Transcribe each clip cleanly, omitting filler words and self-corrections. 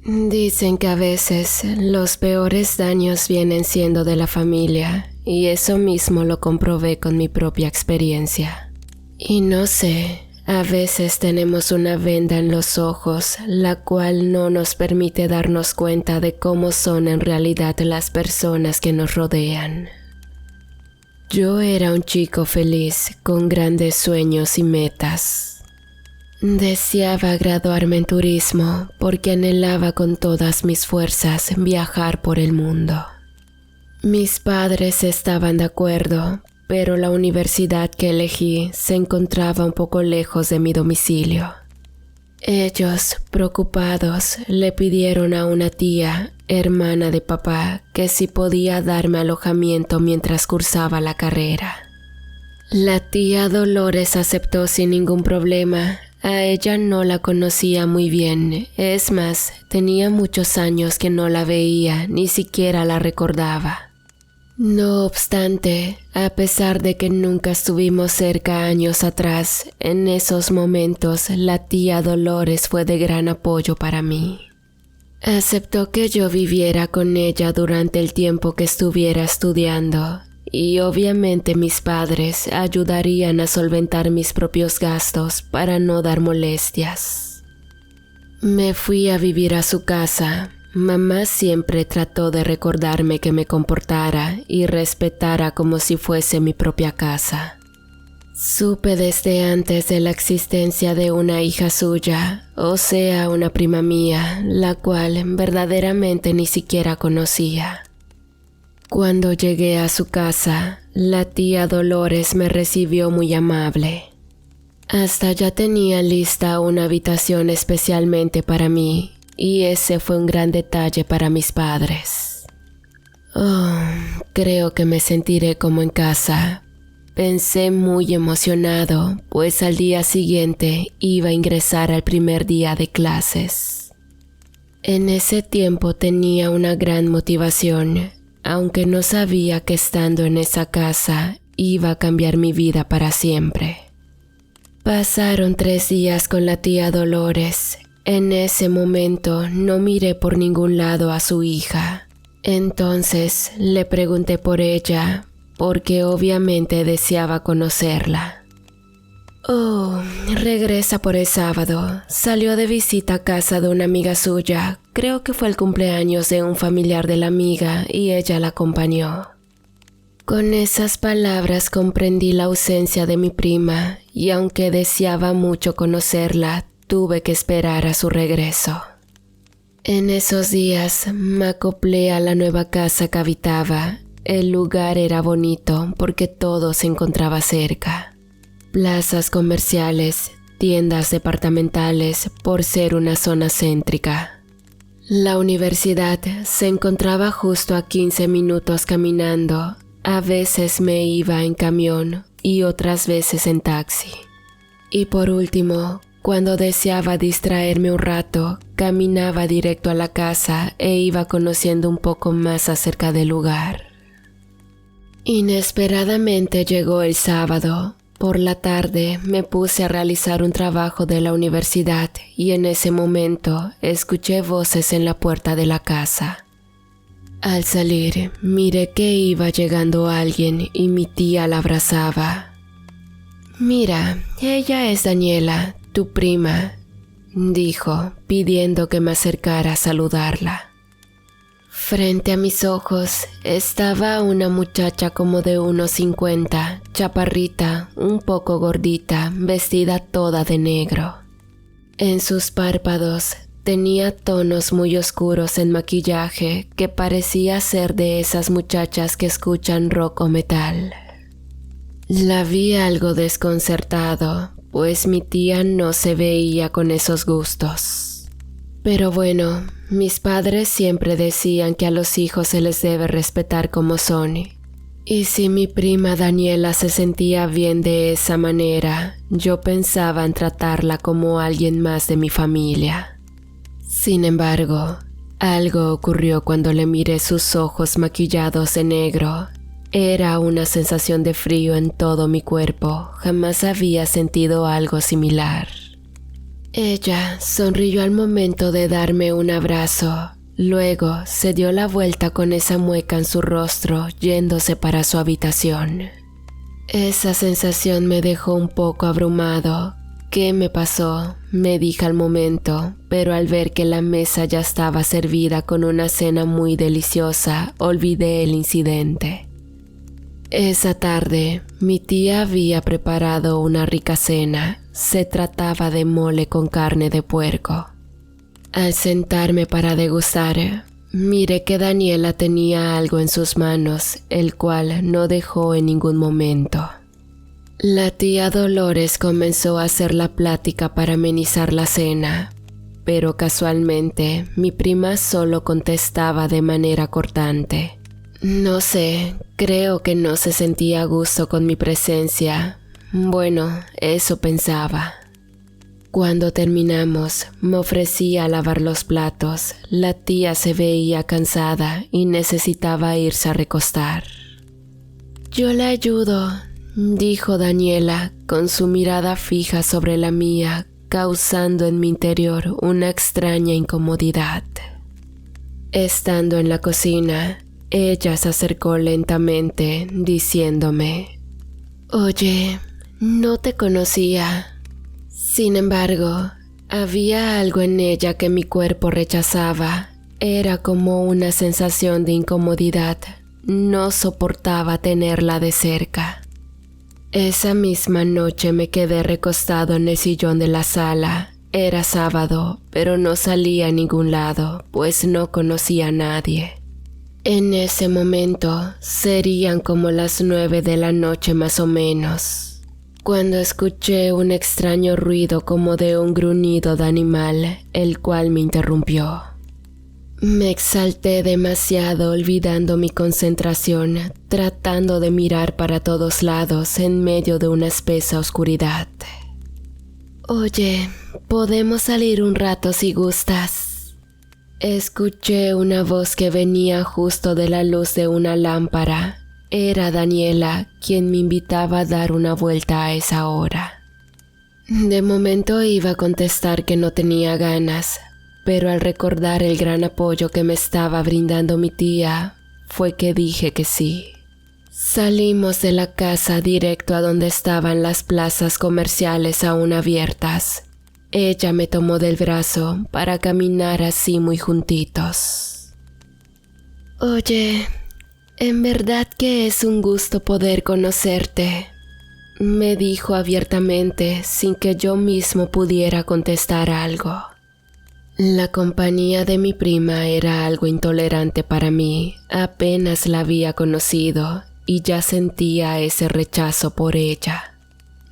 Dicen que a veces los peores daños vienen siendo de la familia, y eso mismo lo comprobé con mi propia experiencia. Y no sé, a veces tenemos una venda en los ojos, la cual no nos permite darnos cuenta de cómo son en realidad las personas que nos rodean. Yo era un chico feliz, con grandes sueños y metas. Deseaba graduarme en turismo porque anhelaba con todas mis fuerzas viajar por el mundo. Mis padres estaban de acuerdo, pero la universidad que elegí se encontraba un poco lejos de mi domicilio. Ellos, preocupados, le pidieron a una tía, hermana de papá, que si podía darme alojamiento mientras cursaba la carrera. La tía Dolores aceptó sin ningún problema. A ella no la conocía muy bien, es más, tenía muchos años que no la veía, ni siquiera la recordaba. No obstante, a pesar de que nunca estuvimos cerca años atrás, en esos momentos la tía Dolores fue de gran apoyo para mí. Aceptó que yo viviera con ella durante el tiempo que estuviera estudiando. Y obviamente mis padres ayudarían a solventar mis propios gastos para no dar molestias. Me fui a vivir a su casa. Mamá siempre trató de recordarme que me comportara y respetara como si fuese mi propia casa. Supe desde antes de la existencia de una hija suya, o sea, una prima mía, la cual verdaderamente ni siquiera conocía. Cuando llegué a su casa, la tía Dolores me recibió muy amable. Hasta ya tenía lista una habitación especialmente para mí, y ese fue un gran detalle para mis padres. Oh, creo que me sentiré como en casa. Pensé muy emocionado, pues al día siguiente iba a ingresar al primer día de clases. En ese tiempo tenía una gran motivación, aunque no sabía que estando en esa casa iba a cambiar mi vida para siempre. Pasaron 3 días con la tía Dolores. En ese momento no miré por ningún lado a su hija. Entonces le pregunté por ella, porque obviamente deseaba conocerla. Oh, regresa por el sábado. Salió de visita a casa de una amiga suya. Creo que fue el cumpleaños de un familiar de la amiga y ella la acompañó. Con esas palabras comprendí la ausencia de mi prima y aunque deseaba mucho conocerla, tuve que esperar a su regreso. En esos días me acoplé a la nueva casa que habitaba. El lugar era bonito porque todo se encontraba cerca. Plazas comerciales, tiendas departamentales por ser una zona céntrica. La universidad se encontraba justo a 15 minutos caminando. A veces me iba en camión y otras veces en taxi. Y por último, cuando deseaba distraerme un rato, caminaba directo a la casa e iba conociendo un poco más acerca del lugar. Inesperadamente llegó el sábado. Por la tarde me puse a realizar un trabajo de la universidad y en ese momento escuché voces en la puerta de la casa. Al salir, miré que iba llegando alguien y mi tía la abrazaba. «Mira, ella es Daniela, tu prima», dijo, pidiendo que me acercara a saludarla. Frente a mis ojos estaba una muchacha como de unos 50, chaparrita, un poco gordita, vestida toda de negro. En sus párpados tenía tonos muy oscuros en maquillaje que parecía ser de esas muchachas que escuchan rock o metal. La vi algo desconcertado, pues mi tía no se veía con esos gustos. Pero bueno, mis padres siempre decían que a los hijos se les debe respetar como son. Y si mi prima Daniela se sentía bien de esa manera, yo pensaba en tratarla como alguien más de mi familia. Sin embargo, algo ocurrió cuando le miré sus ojos maquillados de negro. Era una sensación de frío en todo mi cuerpo, jamás había sentido algo similar. Ella sonrió al momento de darme un abrazo. Luego se dio la vuelta con esa mueca en su rostro, yéndose para su habitación. Esa sensación me dejó un poco abrumado. ¿Qué me pasó? Me dije al momento, pero al ver que la mesa ya estaba servida con una cena muy deliciosa, olvidé el incidente. Esa tarde, mi tía había preparado una rica cena. Se trataba de mole con carne de puerco. Al sentarme para degustar, miré que Daniela tenía algo en sus manos, el cual no dejó en ningún momento. La tía Dolores comenzó a hacer la plática para amenizar la cena, pero casualmente mi prima solo contestaba de manera cortante. No sé, creo que no se sentía a gusto con mi presencia. Bueno, eso pensaba. Cuando terminamos, me ofrecía a lavar los platos. La tía se veía cansada y necesitaba irse a recostar. «Yo la ayudo», dijo Daniela, con su mirada fija sobre la mía, causando en mi interior una extraña incomodidad. Estando en la cocina, ella se acercó lentamente, diciéndome: «Oye, no te conocía». Sin embargo, había algo en ella que mi cuerpo rechazaba. Era como una sensación de incomodidad. No soportaba tenerla de cerca. Esa misma noche me quedé recostado en el sillón de la sala. Era sábado, pero no salía a ningún lado, pues no conocía a nadie. En ese momento, serían como las 9 de la noche más o menos, cuando escuché un extraño ruido como de un gruñido de animal, el cual me interrumpió. Me exalté demasiado, olvidando mi concentración, tratando de mirar para todos lados en medio de una espesa oscuridad. «Oye, podemos salir un rato si gustas». Escuché una voz que venía justo de la luz de una lámpara. Era Daniela, quien me invitaba a dar una vuelta a esa hora. De momento iba a contestar que no tenía ganas, pero al recordar el gran apoyo que me estaba brindando mi tía, fue que dije que sí. Salimos de la casa directo a donde estaban las plazas comerciales aún abiertas. Ella me tomó del brazo para caminar así muy juntitos. «Oye, en verdad que es un gusto poder conocerte», me dijo abiertamente sin que yo mismo pudiera contestar algo. La compañía de mi prima era algo intolerante para mí. Apenas la había conocido y ya sentía ese rechazo por ella.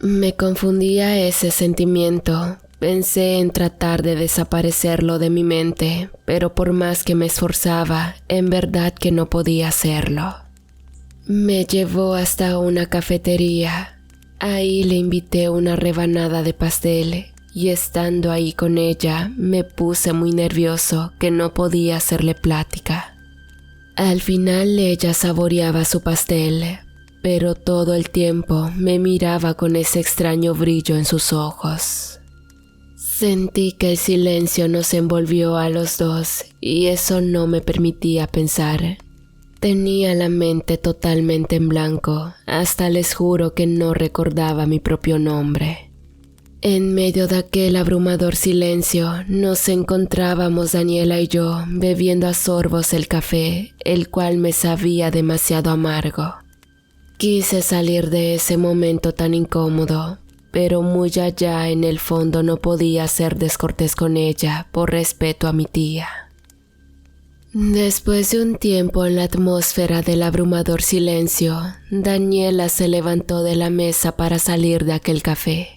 Me confundía ese sentimiento. Pensé en tratar de desaparecerlo de mi mente, pero por más que me esforzaba, en verdad que no podía hacerlo. Me llevó hasta una cafetería. Ahí le invité una rebanada de pastel y estando ahí con ella me puse muy nervioso que no podía hacerle plática. Al final ella saboreaba su pastel, pero todo el tiempo me miraba con ese extraño brillo en sus ojos. Sentí que el silencio nos envolvió a los dos y eso no me permitía pensar. Tenía la mente totalmente en blanco, hasta les juro que no recordaba mi propio nombre. En medio de aquel abrumador silencio nos encontrábamos Daniela y yo bebiendo a sorbos el café, el cual me sabía demasiado amargo. Quise salir de ese momento tan incómodo, pero muy allá en el fondo no podía ser descortés con ella por respeto a mi tía. Después de un tiempo en la atmósfera del abrumador silencio, Daniela se levantó de la mesa para salir de aquel café.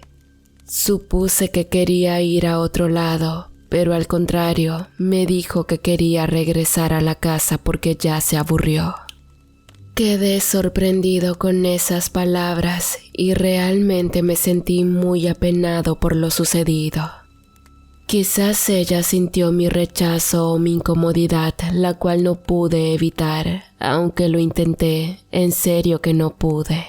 Supuse que quería ir a otro lado, pero al contrario, me dijo que quería regresar a la casa porque ya se aburrió. Quedé sorprendido con esas palabras y realmente me sentí muy apenado por lo sucedido. Quizás ella sintió mi rechazo o mi incomodidad, la cual no pude evitar, aunque lo intenté, en serio que no pude.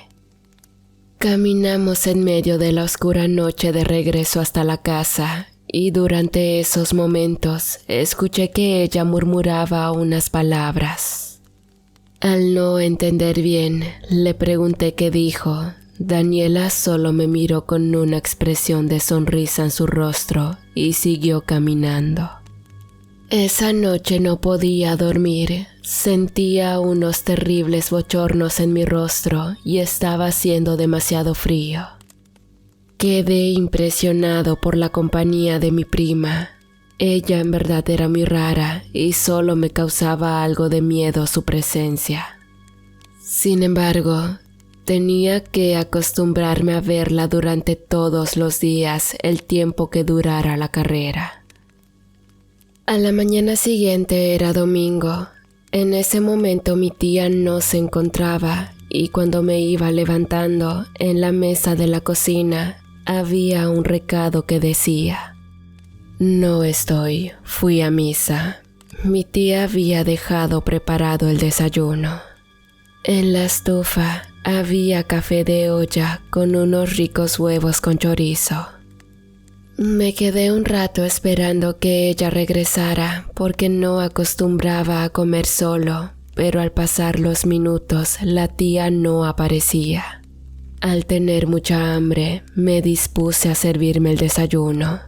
Caminamos en medio de la oscura noche de regreso hasta la casa y durante esos momentos escuché que ella murmuraba unas palabras. Al no entender bien, le pregunté qué dijo. Daniela solo me miró con una expresión de sonrisa en su rostro y siguió caminando. Esa noche no podía dormir, sentía unos terribles bochornos en mi rostro y estaba haciendo demasiado frío. Quedé impresionado por la compañía de mi prima. Ella en verdad era muy rara y solo me causaba algo de miedo su presencia. Sin embargo, tenía que acostumbrarme a verla durante todos los días el tiempo que durara la carrera. A la mañana siguiente era domingo. En ese momento mi tía no se encontraba y cuando me iba levantando en la mesa de la cocina había un recado que decía: "No estoy, fui a misa". Mi tía había dejado preparado el desayuno. En la estufa había café de olla con unos ricos huevos con chorizo. Me quedé un rato esperando que ella regresara porque no acostumbraba a comer solo, pero al pasar los minutos la tía no aparecía. Al tener mucha hambre, me dispuse a servirme el desayuno.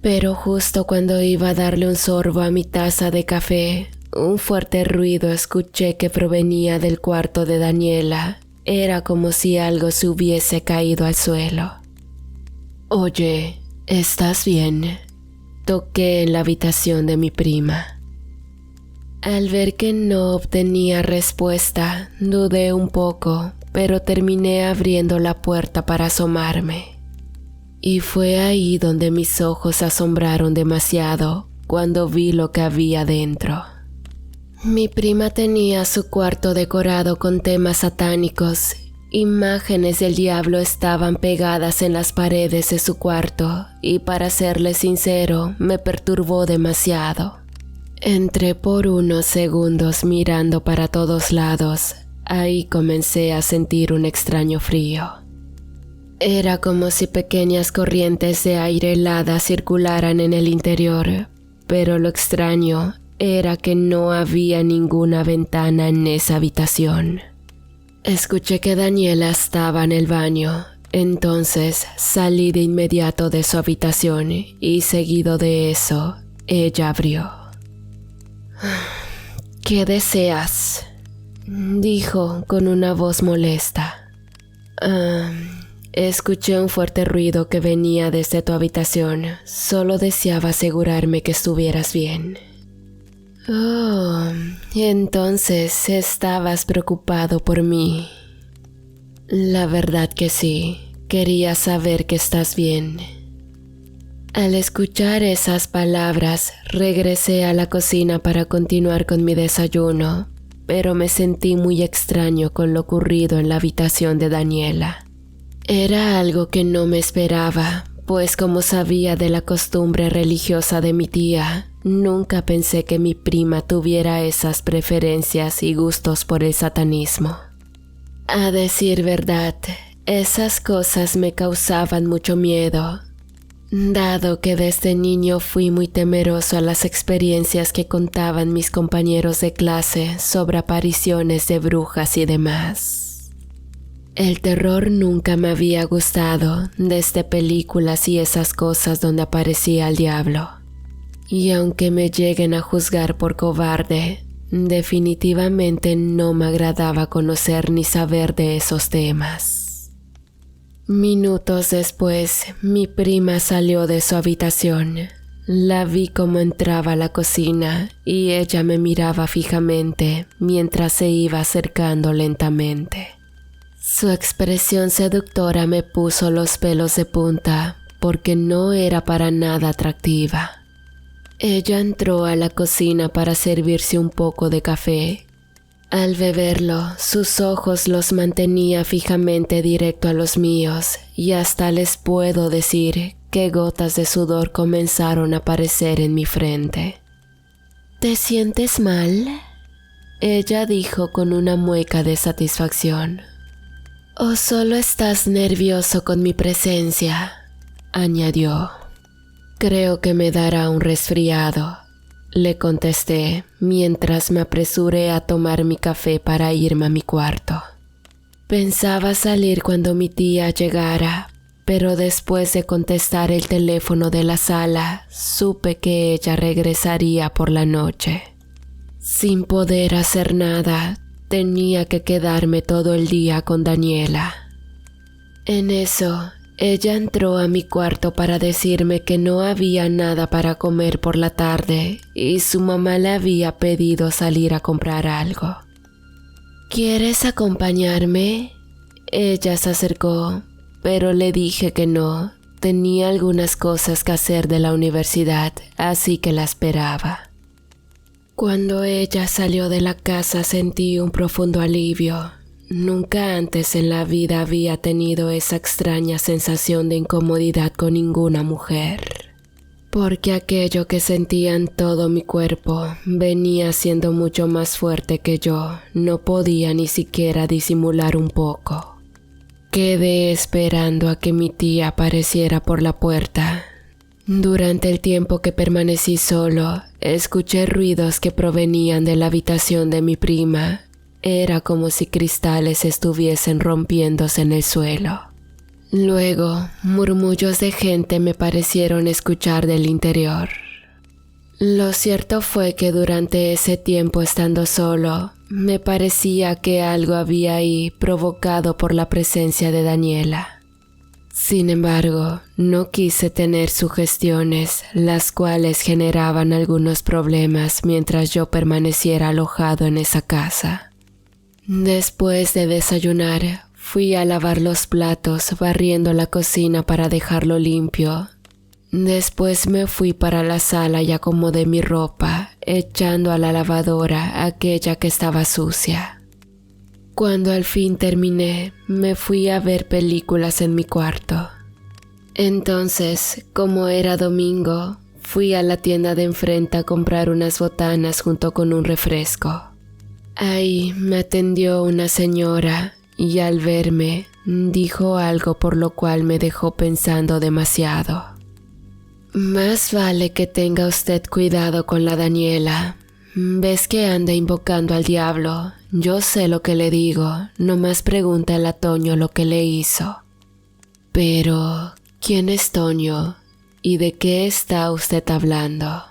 Pero justo cuando iba a darle un sorbo a mi taza de café, un fuerte ruido escuché que provenía del cuarto de Daniela. Era como si algo se hubiese caído al suelo. «Oye, ¿estás bien?», toqué en la habitación de mi prima. Al ver que no obtenía respuesta, dudé un poco, pero terminé abriendo la puerta para asomarme. Y fue ahí donde mis ojos se asombraron demasiado cuando vi lo que había dentro. Mi prima tenía su cuarto decorado con temas satánicos. Imágenes del diablo estaban pegadas en las paredes de su cuarto y, para serle sincero, me perturbó demasiado. Entré por unos segundos mirando para todos lados. Ahí comencé a sentir un extraño frío. Era como si pequeñas corrientes de aire helada circularan en el interior, pero lo extraño era que no había ninguna ventana en esa habitación. Escuché que Daniela estaba en el baño, entonces salí de inmediato de su habitación y seguido de eso, ella abrió. «¿Qué deseas?», dijo con una voz molesta. Escuché un fuerte ruido que venía desde tu habitación. Solo deseaba asegurarme que estuvieras bien». «Oh, entonces estabas preocupado por mí». «La verdad que sí, quería saber que estás bien». Al escuchar esas palabras, regresé a la cocina para continuar con mi desayuno, pero me sentí muy extraño con lo ocurrido en la habitación de Daniela. Era algo que no me esperaba, pues como sabía de la costumbre religiosa de mi tía, nunca pensé que mi prima tuviera esas preferencias y gustos por el satanismo. A decir verdad, esas cosas me causaban mucho miedo, dado que desde niño fui muy temeroso a las experiencias que contaban mis compañeros de clase sobre apariciones de brujas y demás. El terror nunca me había gustado, desde películas y esas cosas donde aparecía el diablo. Y aunque me lleguen a juzgar por cobarde, definitivamente no me agradaba conocer ni saber de esos temas. Minutos después, mi prima salió de su habitación. La vi como entraba a la cocina y ella me miraba fijamente mientras se iba acercando lentamente. Su expresión seductora me puso los pelos de punta porque no era para nada atractiva. Ella entró a la cocina para servirse un poco de café. Al beberlo, sus ojos los mantenía fijamente directo a los míos y hasta les puedo decir que gotas de sudor comenzaron a aparecer en mi frente. «¿Te sientes mal?», ella dijo con una mueca de satisfacción. «¿O solo estás nervioso con mi presencia?», añadió. Creo que me dará un resfriado, le contesté mientras me apresuré a tomar mi café para irme a mi cuarto. Pensaba salir cuando mi tía llegara, pero después de contestar el teléfono de la sala, supe que ella regresaría por la noche. Sin poder hacer nada, tenía que quedarme todo el día con Daniela. En eso, ella entró a mi cuarto para decirme que no había nada para comer por la tarde y su mamá le había pedido salir a comprar algo. ¿Quieres acompañarme? Ella se acercó, pero le dije que no. Tenía algunas cosas que hacer de la universidad, así que la esperaba. Cuando ella salió de la casa sentí un profundo alivio. Nunca antes en la vida había tenido esa extraña sensación de incomodidad con ninguna mujer, porque aquello que sentía en todo mi cuerpo venía siendo mucho más fuerte que yo. No podía ni siquiera disimular un poco. Quedé esperando a que mi tía apareciera por la puerta. Durante el tiempo que permanecí solo, escuché ruidos que provenían de la habitación de mi prima. Era como si cristales estuviesen rompiéndose en el suelo. Luego, murmullos de gente me parecieron escuchar del interior. Lo cierto fue que durante ese tiempo estando solo, me parecía que algo había ahí provocado por la presencia de Daniela. Sin embargo, no quise tener sugestiones, las cuales generaban algunos problemas mientras yo permaneciera alojado en esa casa. Después de desayunar, fui a lavar los platos, barriendo la cocina para dejarlo limpio. Después me fui para la sala y acomodé mi ropa, echando a la lavadora aquella que estaba sucia. Cuando al fin terminé, me fui a ver películas en mi cuarto. Entonces, como era domingo, fui a la tienda de enfrente a comprar unas botanas junto con un refresco. Ahí me atendió una señora y al verme dijo algo por lo cual me dejó pensando demasiado. Más vale que tenga usted cuidado con la Daniela. ¿Ves que anda invocando al diablo? Yo sé lo que le digo, nomás pregúntale a Toño lo que le hizo. Pero, ¿quién es Toño? ¿Y de qué está usted hablando?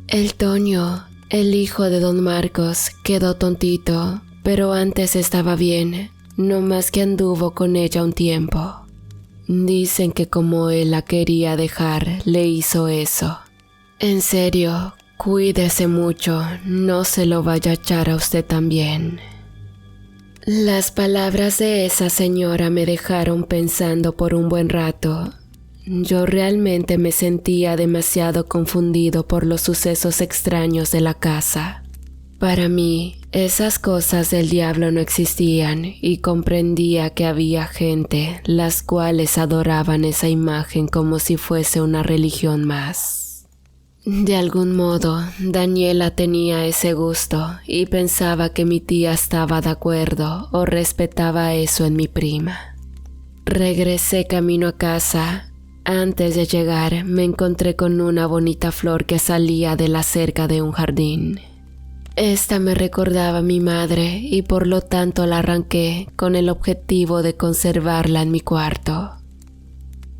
El Toño, el hijo de don Marcos, quedó tontito, pero antes estaba bien, no más que anduvo con ella un tiempo. Dicen que como él la quería dejar, le hizo eso. En serio, cuídese mucho, no se lo vaya a echar a usted también. Las palabras de esa señora me dejaron pensando por un buen rato. Yo realmente me sentía demasiado confundido por los sucesos extraños de la casa. Para mí, esas cosas del diablo no existían y comprendía que había gente las cuales adoraban esa imagen como si fuese una religión más. De algún modo, Daniela tenía ese gusto y pensaba que mi tía estaba de acuerdo o respetaba eso en mi prima. Regresé camino a casa. Antes de llegar, me encontré con una bonita flor que salía de la cerca de un jardín. Esta me recordaba a mi madre y por lo tanto la arranqué con el objetivo de conservarla en mi cuarto.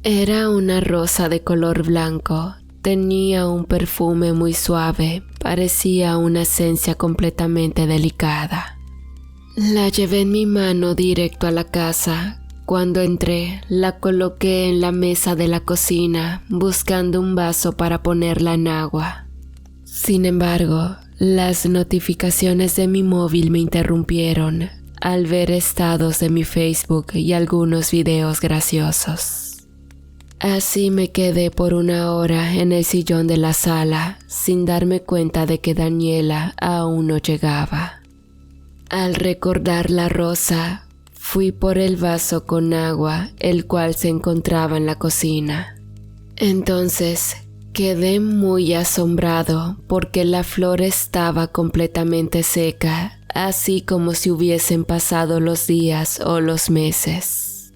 Era una rosa de color blanco, tenía un perfume muy suave, parecía una esencia completamente delicada. La llevé en mi mano directo a la casa. Cuando entré, la coloqué en la mesa de la cocina, buscando un vaso para ponerla en agua. Sin embargo, las notificaciones de mi móvil me interrumpieron al ver estados de mi Facebook y algunos videos graciosos. Así me quedé por una hora en el sillón de la sala, sin darme cuenta de que Daniela aún no llegaba. Al recordar la rosa, fui por el vaso con agua, el cual se encontraba en la cocina. Entonces, quedé muy asombrado porque la flor estaba completamente seca, así como si hubiesen pasado los días o los meses.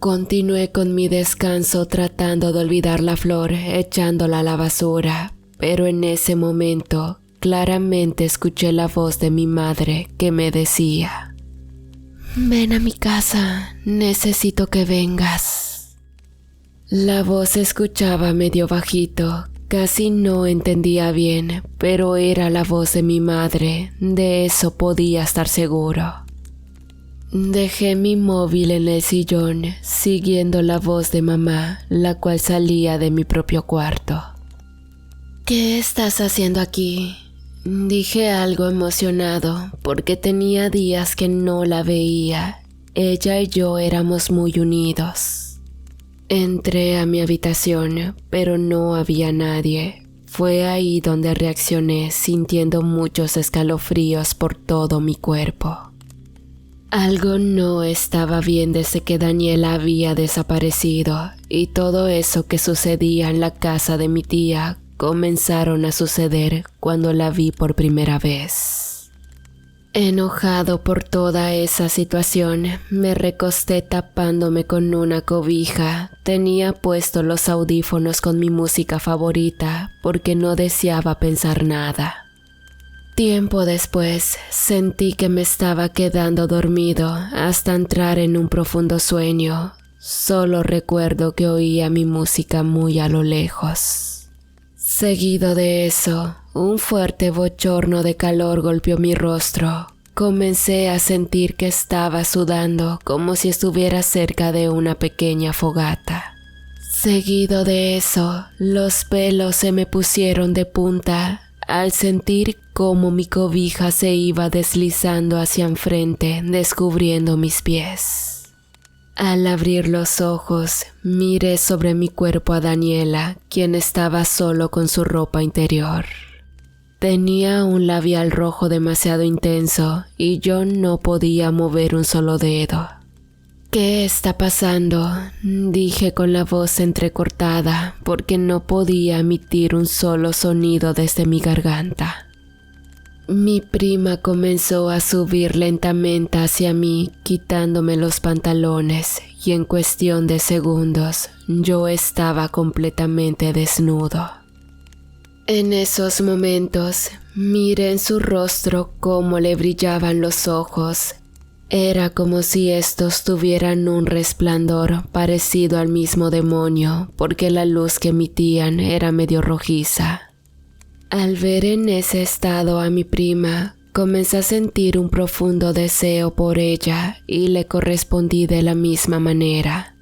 Continué con mi descanso tratando de olvidar la flor, echándola a la basura, pero en ese momento claramente escuché la voz de mi madre que me decía: «Ven a mi casa, necesito que vengas». La voz se escuchaba medio bajito, casi no entendía bien, pero era la voz de mi madre, de eso podía estar seguro. Dejé mi móvil en el sillón, siguiendo la voz de mamá, la cual salía de mi propio cuarto. «¿Qué estás haciendo aquí?», dije algo emocionado, porque tenía días que no la veía. Ella y yo éramos muy unidos. Entré a mi habitación, pero no había nadie. Fue ahí donde reaccioné, sintiendo muchos escalofríos por todo mi cuerpo. Algo no estaba bien desde que Daniela había desaparecido, y todo eso que sucedía en la casa de mi tía comenzaron a suceder cuando la vi por primera vez. Enojado por toda esa situación, me recosté tapándome con una cobija. Tenía puestos los audífonos con mi música favorita porque no deseaba pensar nada. Tiempo después, sentí que me estaba quedando dormido hasta entrar en un profundo sueño. Solo recuerdo que oía mi música muy a lo lejos. Seguido de eso, un fuerte bochorno de calor golpeó mi rostro. Comencé a sentir que estaba sudando como si estuviera cerca de una pequeña fogata. Seguido de eso, los pelos se me pusieron de punta al sentir cómo mi cobija se iba deslizando hacia enfrente, descubriendo mis pies. Al abrir los ojos, miré sobre mi cuerpo a Daniela, quien estaba solo con su ropa interior. Tenía un labial rojo demasiado intenso y yo no podía mover un solo dedo. «¿Qué está pasando?», dije con la voz entrecortada porque no podía emitir un solo sonido desde mi garganta. Mi prima comenzó a subir lentamente hacia mí, quitándome los pantalones, y en cuestión de segundos yo estaba completamente desnudo. En esos momentos miré en su rostro cómo le brillaban los ojos. Era como si estos tuvieran un resplandor parecido al mismo demonio, porque la luz que emitían era medio rojiza. Al ver en ese estado a mi prima, comencé a sentir un profundo deseo por ella y le correspondí de la misma manera.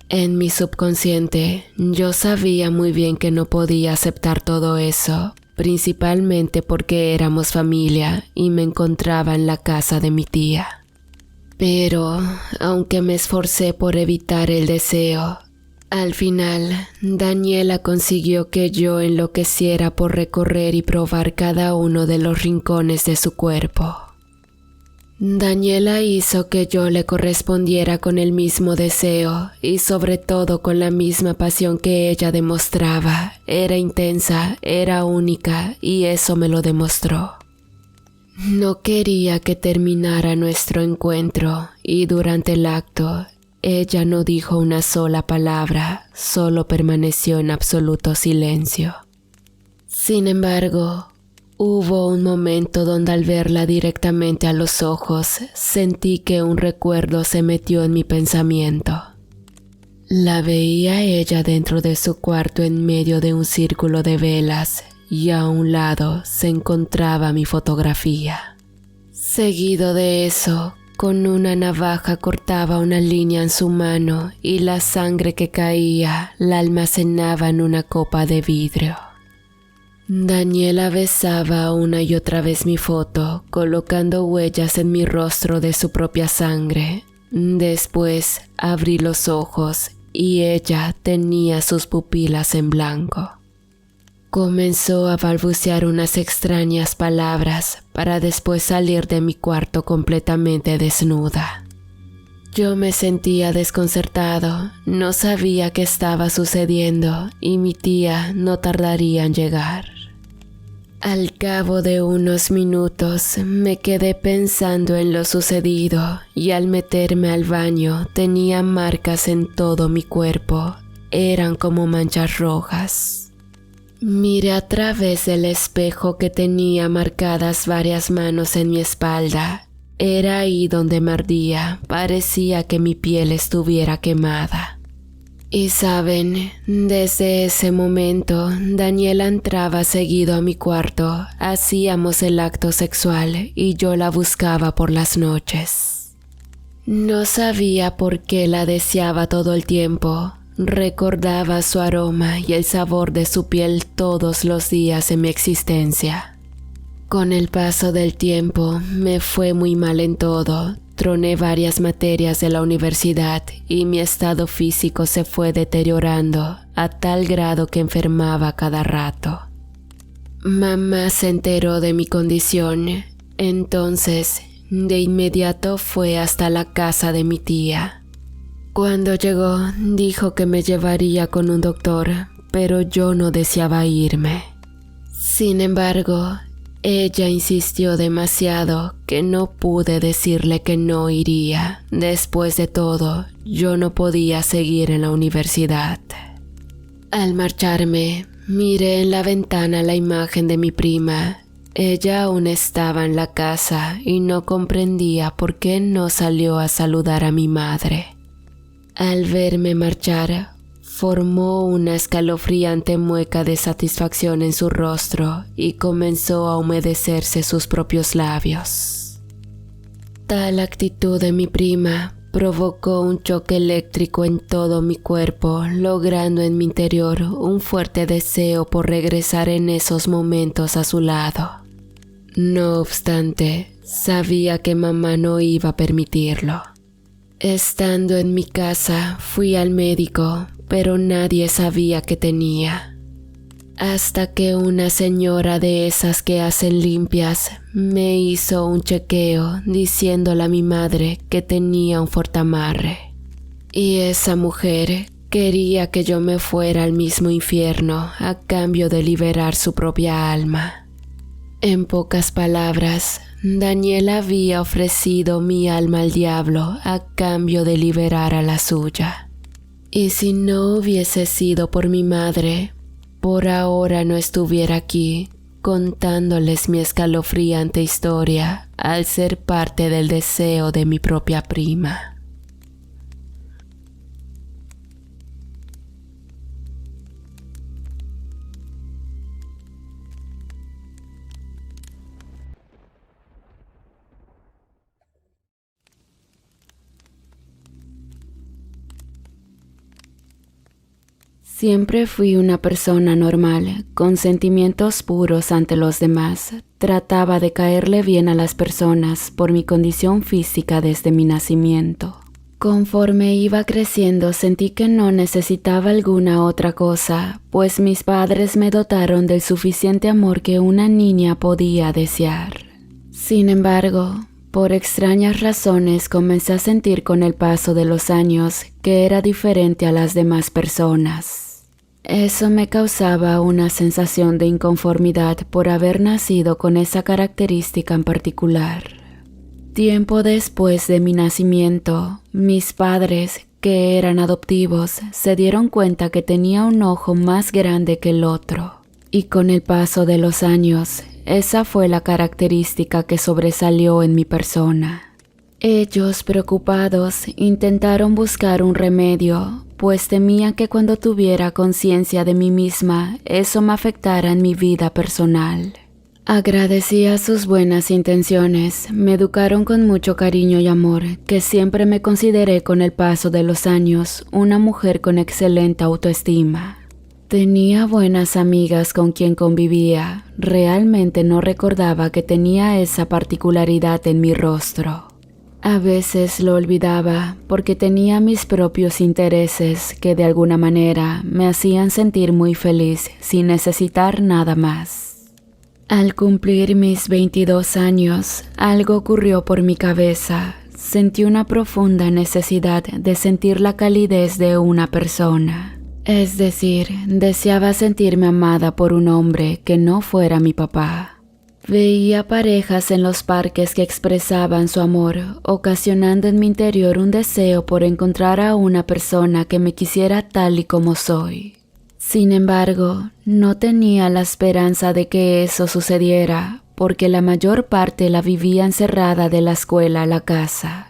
En mi subconsciente, yo sabía muy bien que no podía aceptar todo eso, principalmente porque éramos familia y me encontraba en la casa de mi tía. Pero, aunque me esforcé por evitar el deseo, al final, Daniela consiguió que yo enloqueciera por recorrer y probar cada uno de los rincones de su cuerpo. Daniela hizo que yo le correspondiera con el mismo deseo y sobre todo con la misma pasión que ella demostraba. Era intensa, era única y eso me lo demostró. No quería que terminara nuestro encuentro y durante el acto ella no dijo una sola palabra, solo permaneció en absoluto silencio. Sin embargo, hubo un momento donde al verla directamente a los ojos sentí que un recuerdo se metió en mi pensamiento. La veía ella dentro de su cuarto en medio de un círculo de velas y a un lado se encontraba mi fotografía. Seguido de eso, con una navaja cortaba una línea en su mano y la sangre que caía la almacenaba en una copa de vidrio. Daniela besaba una y otra vez mi foto, colocando huellas en mi rostro de su propia sangre. Después abrí los ojos y ella tenía sus pupilas en blanco. Comenzó a balbucear unas extrañas palabras para después salir de mi cuarto completamente desnuda. Yo me sentía desconcertado, no sabía qué estaba sucediendo y mi tía no tardaría en llegar. Al cabo de unos minutos me quedé pensando en lo sucedido y al meterme al baño tenía marcas en todo mi cuerpo. Eran como manchas rojas. Miré a través del espejo que tenía marcadas varias manos en mi espalda. Era ahí donde me ardía, parecía que mi piel estuviera quemada. Y saben, desde ese momento, Daniela entraba seguido a mi cuarto, hacíamos el acto sexual y yo la buscaba por las noches. No sabía por qué la deseaba todo el tiempo, recordaba su aroma y el sabor de su piel todos los días en mi existencia. Con el paso del tiempo me fue muy mal en todo. Troné varias materias de la universidad y mi estado físico se fue deteriorando a tal grado que enfermaba cada rato. Mamá se enteró de mi condición, entonces de inmediato fue hasta la casa de mi tía. Cuando llegó, dijo que me llevaría con un doctor, pero yo no deseaba irme. Sin embargo, ella insistió demasiado que no pude decirle que no iría. Después de todo, yo no podía seguir en la universidad. Al marcharme, miré en la ventana la imagen de mi prima. Ella aún estaba en la casa y no comprendía por qué no salió a saludar a mi madre. Al verme marchar, formó una escalofriante mueca de satisfacción en su rostro y comenzó a humedecerse sus propios labios. Tal actitud de mi prima provocó un choque eléctrico en todo mi cuerpo, logrando en mi interior un fuerte deseo por regresar en esos momentos a su lado. No obstante, sabía que mamá no iba a permitirlo. Estando en mi casa, fui al médico, pero nadie sabía que tenía. Hasta que una señora de esas que hacen limpias me hizo un chequeo diciéndole a mi madre que tenía un fortamarre. Y esa mujer quería que yo me fuera al mismo infierno a cambio de liberar su propia alma. En pocas palabras, Daniela había ofrecido mi alma al diablo a cambio de liberar a la suya. Y si no hubiese sido por mi madre, por ahora no estuviera aquí contándoles mi escalofriante historia al ser parte del deseo de mi propia prima. Siempre fui una persona normal, con sentimientos puros ante los demás. Trataba de caerle bien a las personas por mi condición física desde mi nacimiento. Conforme iba creciendo sentí que no necesitaba alguna otra cosa, pues mis padres me dotaron del suficiente amor que una niña podía desear. Sin embargo, por extrañas razones comencé a sentir con el paso de los años que era diferente a las demás personas. Eso me causaba una sensación de inconformidad por haber nacido con esa característica en particular. Tiempo después de mi nacimiento, mis padres, que eran adoptivos, se dieron cuenta que tenía un ojo más grande que el otro. Y con el paso de los años, esa fue la característica que sobresalió en mi persona. Ellos, preocupados, intentaron buscar un remedio, pues temían que cuando tuviera conciencia de mí misma, eso me afectara en mi vida personal. Agradecí a sus buenas intenciones, me educaron con mucho cariño y amor, que siempre me consideré con el paso de los años una mujer con excelente autoestima. Tenía buenas amigas con quien convivía, realmente no recordaba que tenía esa particularidad en mi rostro. A veces lo olvidaba porque tenía mis propios intereses que de alguna manera me hacían sentir muy feliz sin necesitar nada más. Al cumplir mis 22 años, algo ocurrió por mi cabeza. Sentí una profunda necesidad de sentir la calidez de una persona. Es decir, deseaba sentirme amada por un hombre que no fuera mi papá. Veía parejas en los parques que expresaban su amor, ocasionando en mi interior un deseo por encontrar a una persona que me quisiera tal y como soy. Sin embargo, no tenía la esperanza de que eso sucediera, porque la mayor parte la vivía encerrada de la escuela a la casa.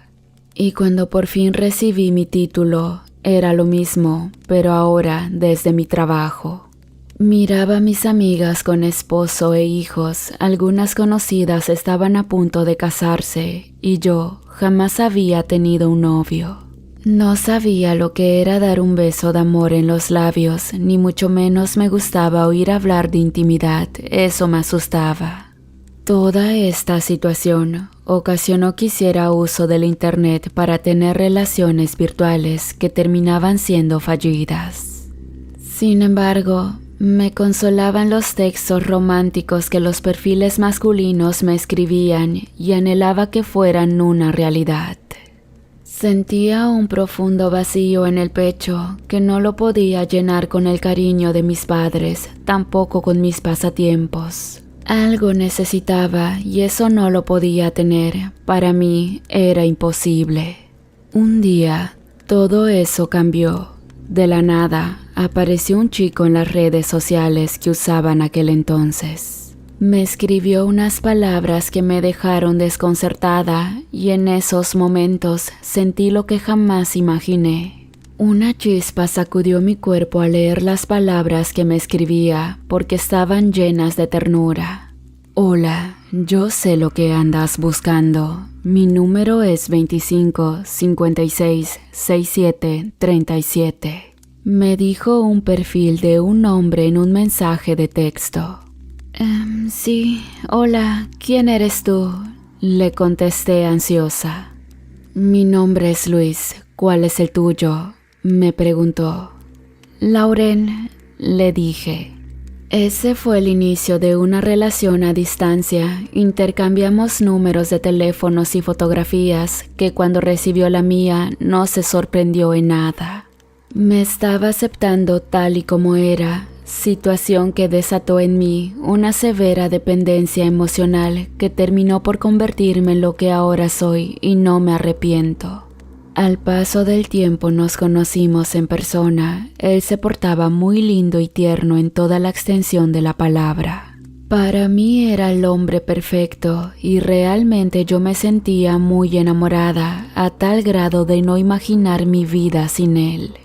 Y cuando por fin recibí mi título, era lo mismo, pero ahora desde mi trabajo. Miraba a mis amigas con esposo e hijos, algunas conocidas estaban a punto de casarse y yo jamás había tenido un novio. No sabía lo que era dar un beso de amor en los labios, ni mucho menos me gustaba oír hablar de intimidad, eso me asustaba. Toda esta situación ocasionó que hiciera uso del internet para tener relaciones virtuales que terminaban siendo fallidas. Sin embargo, me consolaban los textos románticos que los perfiles masculinos me escribían y anhelaba que fueran una realidad. Sentía un profundo vacío en el pecho que no lo podía llenar con el cariño de mis padres, tampoco con mis pasatiempos. Algo necesitaba y eso no lo podía tener. Para mí era imposible. Un día, todo eso cambió. De la nada, apareció un chico en las redes sociales que usaban aquel entonces. Me escribió unas palabras que me dejaron desconcertada y en esos momentos sentí lo que jamás imaginé. Una chispa sacudió mi cuerpo al leer las palabras que me escribía porque estaban llenas de ternura. Hola, yo sé lo que andas buscando. Mi número es 25 56 67 37. Me dijo un perfil de un hombre en un mensaje de texto. Sí, hola, ¿quién eres tú? Le contesté ansiosa. Mi nombre es Luis, ¿cuál es el tuyo? Me preguntó. Lauren, le dije. Ese fue el inicio de una relación a distancia. Intercambiamos números de teléfonos y fotografías que cuando recibió la mía no se sorprendió en nada. Me estaba aceptando tal y como era, situación que desató en mí una severa dependencia emocional que terminó por convertirme en lo que ahora soy y no me arrepiento. Al paso del tiempo nos conocimos en persona. Él se portaba muy lindo y tierno en toda la extensión de la palabra. Para mí era el hombre perfecto y realmente yo me sentía muy enamorada a tal grado de no imaginar mi vida sin él.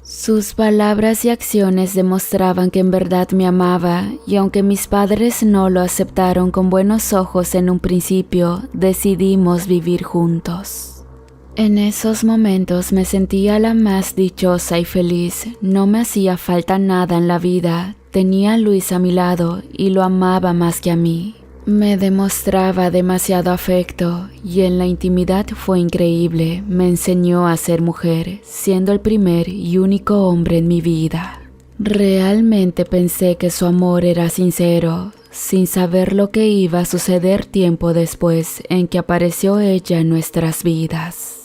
Sus palabras y acciones demostraban que en verdad me amaba y aunque mis padres no lo aceptaron con buenos ojos en un principio, decidimos vivir juntos. En esos momentos me sentía la más dichosa y feliz, no me hacía falta nada en la vida, tenía a Luis a mi lado y lo amaba más que a mí. Me demostraba demasiado afecto y en la intimidad fue increíble, me enseñó a ser mujer, siendo el primer y único hombre en mi vida. Realmente pensé que su amor era sincero, sin saber lo que iba a suceder tiempo después en que apareció ella en nuestras vidas.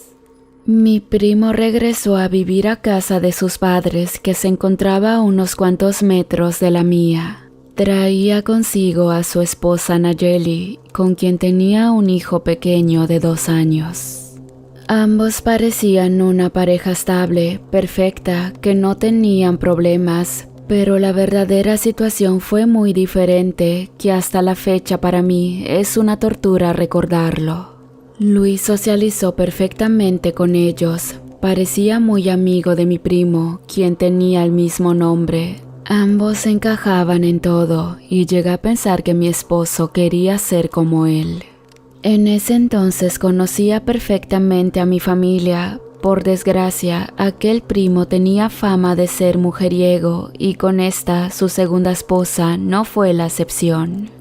Mi primo regresó a vivir a casa de sus padres que se encontraba a unos cuantos metros de la mía. Traía consigo a su esposa Nayeli, con quien tenía un hijo pequeño de 2 años. Ambos parecían una pareja estable, perfecta, que no tenían problemas, pero la verdadera situación fue muy diferente, que hasta la fecha para mí es una tortura recordarlo. Luis socializó perfectamente con ellos, parecía muy amigo de mi primo, quien tenía el mismo nombre. Ambos encajaban en todo y llegué a pensar que mi esposo quería ser como él. En ese entonces conocía perfectamente a mi familia. Por desgracia, aquel primo tenía fama de ser mujeriego y con esta, su segunda esposa, no fue la excepción.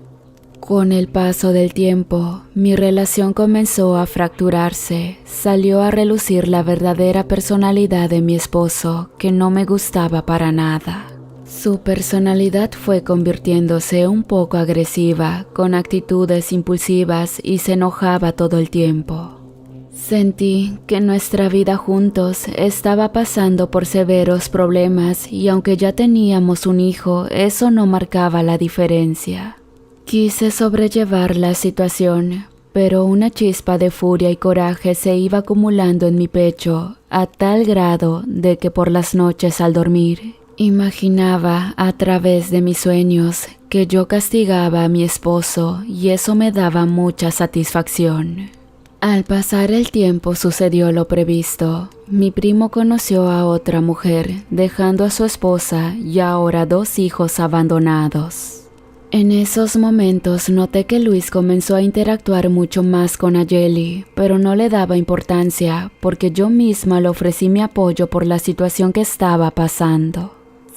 Con el paso del tiempo, mi relación comenzó a fracturarse. Salió a relucir la verdadera personalidad de mi esposo, que no me gustaba para nada. Su personalidad fue convirtiéndose un poco agresiva, con actitudes impulsivas y se enojaba todo el tiempo. Sentí que nuestra vida juntos estaba pasando por severos problemas y aunque ya teníamos un hijo, eso no marcaba la diferencia. Quise sobrellevar la situación, pero una chispa de furia y coraje se iba acumulando en mi pecho a tal grado de que por las noches al dormir imaginaba a través de mis sueños que yo castigaba a mi esposo y eso me daba mucha satisfacción. Al pasar el tiempo sucedió lo previsto. Mi primo conoció a otra mujer, dejando a su esposa y ahora 2 hijos abandonados. En esos momentos noté que Luis comenzó a interactuar mucho más con Nayeli, pero no le daba importancia porque yo misma le ofrecí mi apoyo por la situación que estaba pasando.